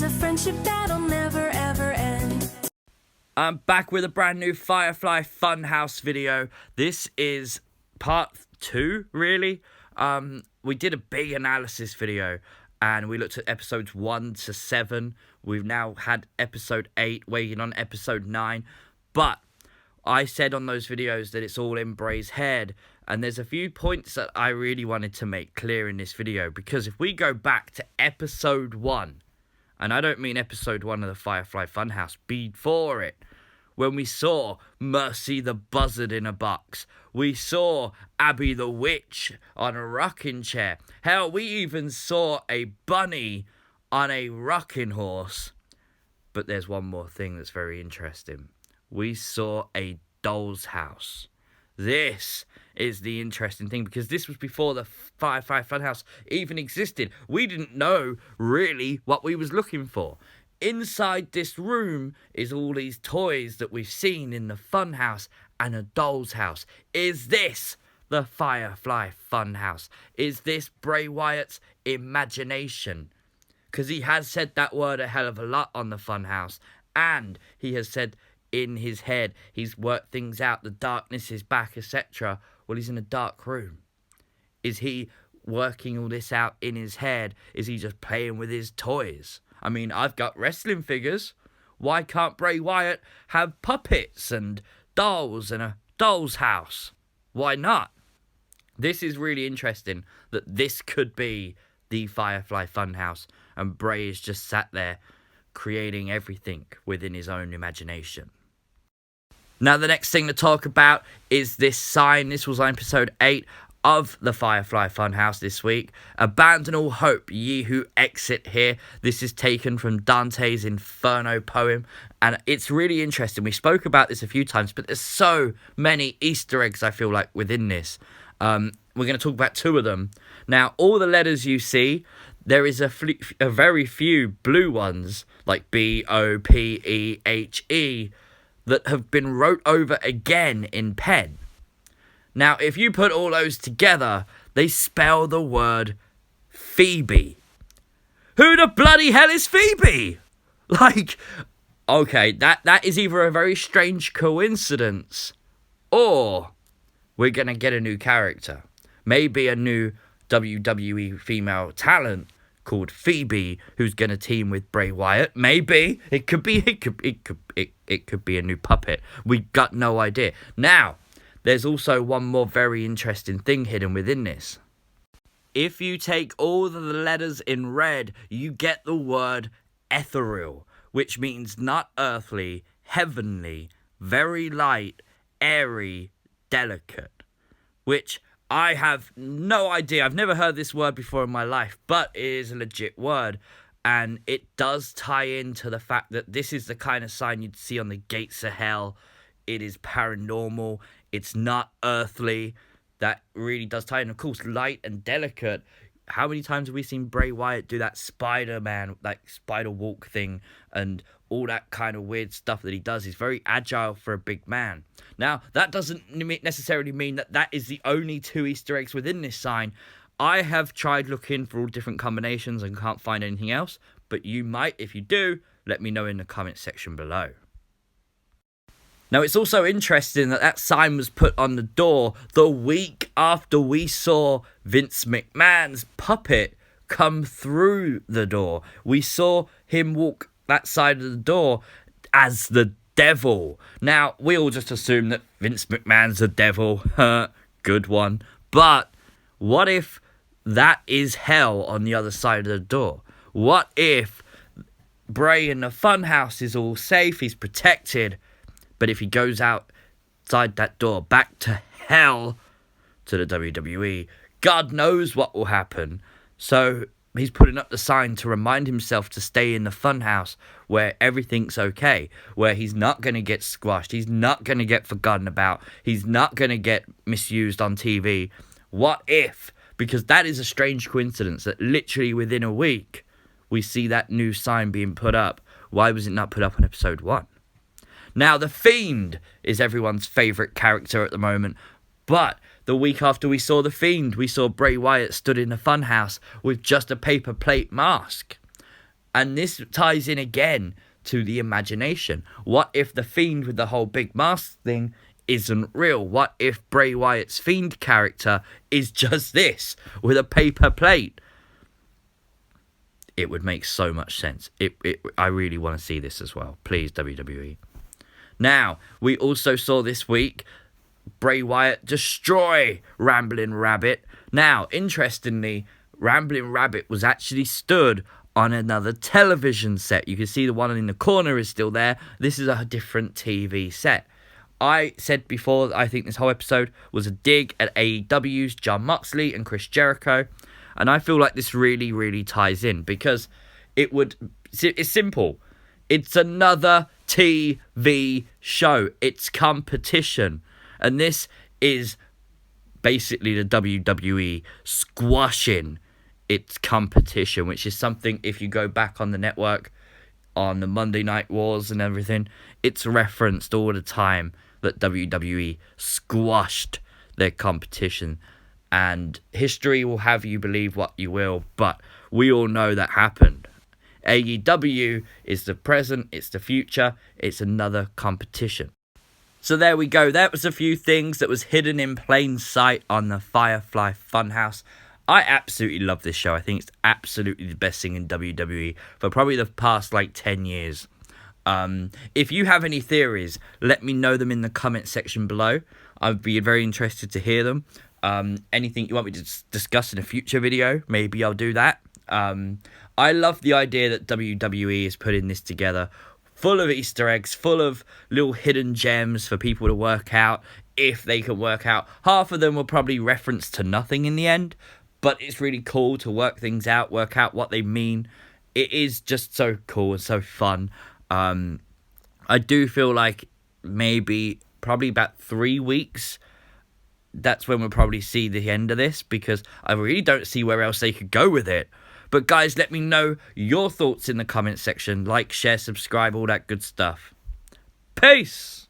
a friendship that'll never ever end. I'm back with a brand new Firefly Fun House video. This is part 2, really. We did a big analysis video and we looked at episodes 1 to 7. We've now had episode 8, waiting on episode 9. But I said on those videos that it's all in Bray's head. And there's a few points that I really wanted to make clear in this video. Because if we go back to episode 1, and I don't mean episode 1 of the Firefly Fun House, before it, when we saw Mercy the Buzzard in a box, we saw Abby the Witch on a rocking chair. Hell, we even saw a bunny on a rocking horse. But there's one more thing that's very interesting. We saw a doll's house. This is the interesting thing, because this was before the Firefly Fun House even existed. We didn't know really what we was looking for. Inside this room is all these toys that we've seen in the fun house and a doll's house. Is this the Firefly Fun House? Is this Bray Wyatt's imagination? Because he has said that word a hell of a lot on the fun house. And he has said in his head, he's worked things out, the darkness is back, etc. Well, he's in a dark room. Is he working all this out in his head? Is he just playing with his toys? I mean, I've got wrestling figures. Why can't Bray Wyatt have puppets and dolls and a doll's house? Why not? This is really interesting that this could be the Firefly Fun House and Bray is just sat there creating everything within his own imagination. Now, the next thing to talk about is this sign. This was on episode 8 of the Firefly Fun House this week. Abandon all hope, ye who exit here. This is taken from Dante's Inferno poem, and it's really interesting. We spoke about this a few times, but there's so many Easter eggs, I feel like, within this. We're going to talk about 2 of them. Now, all the letters you see, there is a very few blue ones, like B-O-P-E-H-E, that have been wrote over again in pen. Now, if you put all those together, they spell the word Phoebe. Who the bloody hell is Phoebe? Like, okay, that is either a very strange coincidence, or we're going to get a new character. Maybe a new WWE female talent called Phoebe, who's going to team with Bray Wyatt. Maybe. It could be a new puppet. We got no idea. Now, there's also one more very interesting thing hidden within this. If you take all of the letters in red, you get the word Aetheral, which means not earthly, heavenly, very light, airy, delicate. Which I have no idea. I've never heard this word before in my life, but it is a legit word. And it does tie into the fact that this is the kind of sign you'd see on the gates of hell. It is paranormal. It's not earthly. That really does tie in. Of course, light and delicate. How many times have we seen Bray Wyatt do that Spider-Man, like spider walk thing and all that kind of weird stuff that he does? He's very agile for a big man. Now, that doesn't necessarily mean that that is the only 2 Easter eggs within this sign. I have tried looking for all different combinations and can't find anything else. But you might. If you do, let me know in the comment section below. Now, it's also interesting that that sign was put on the door the week after we saw Vince McMahon's puppet come through the door. We saw him walk that side of the door as the devil. Now, we all just assume that Vince McMahon's the devil. Good one. But what if that is hell on the other side of the door? What if Bray in the funhouse is all safe, he's protected, but if he goes outside that door back to hell, to the WWE, God knows what will happen. So he's putting up the sign to remind himself to stay in the funhouse where everything's okay, where he's not going to get squashed, he's not going to get forgotten about, he's not going to get misused on TV. What if? Because that is a strange coincidence that literally within a week we see that new sign being put up. Why was it not put up on episode 1? Now, the Fiend is everyone's favourite character at the moment, but the week after we saw the Fiend, we saw Bray Wyatt stood in the funhouse with just a paper plate mask. And this ties in again to the imagination. What if the Fiend with the whole big mask thing isn't real? What if Bray Wyatt's Fiend character is just this, with a paper plate? It would make so much sense. I really want to see this as well. Please, WWE. Now, we also saw this week Bray Wyatt destroy Ramblin' Rabbit. Now, interestingly, Ramblin' Rabbit was actually stood on another television set. You can see the one in the corner is still there. This is a different TV set. I said before that I think this whole episode was a dig at AEW's Jon Moxley and Chris Jericho. And I feel like this really, really ties in because it's simple. It's another TV show. It's competition. And this is basically the WWE squashing its competition, which is something, if you go back on the network, on the Monday Night Wars and everything, it's referenced all the time that WWE squashed their competition. And history will have you believe what you will, but we all know that happened. AEW is the present, it's the future, it's another competition. So there we go. That was a few things that was hidden in plain sight on the Firefly Fun House. I absolutely love this show. I think it's absolutely the best thing in WWE for probably the past 10 years. If you have any theories, let me know them in the comment section below. I'd be very interested to hear them. Anything you want me to discuss in a future video, maybe I'll do that. I love the idea that WWE is putting this together, full of Easter eggs, full of little hidden gems for people to work out, if they can work out. Half of them will probably reference to nothing in the end, but it's really cool to work things out, work out what they mean. It is just so cool and so fun. I do feel like probably about 3 weeks, that's when we'll probably see the end of this, because I really don't see where else they could go with it. But guys, let me know your thoughts in the comment section. Like, share, subscribe, all that good stuff. Peace!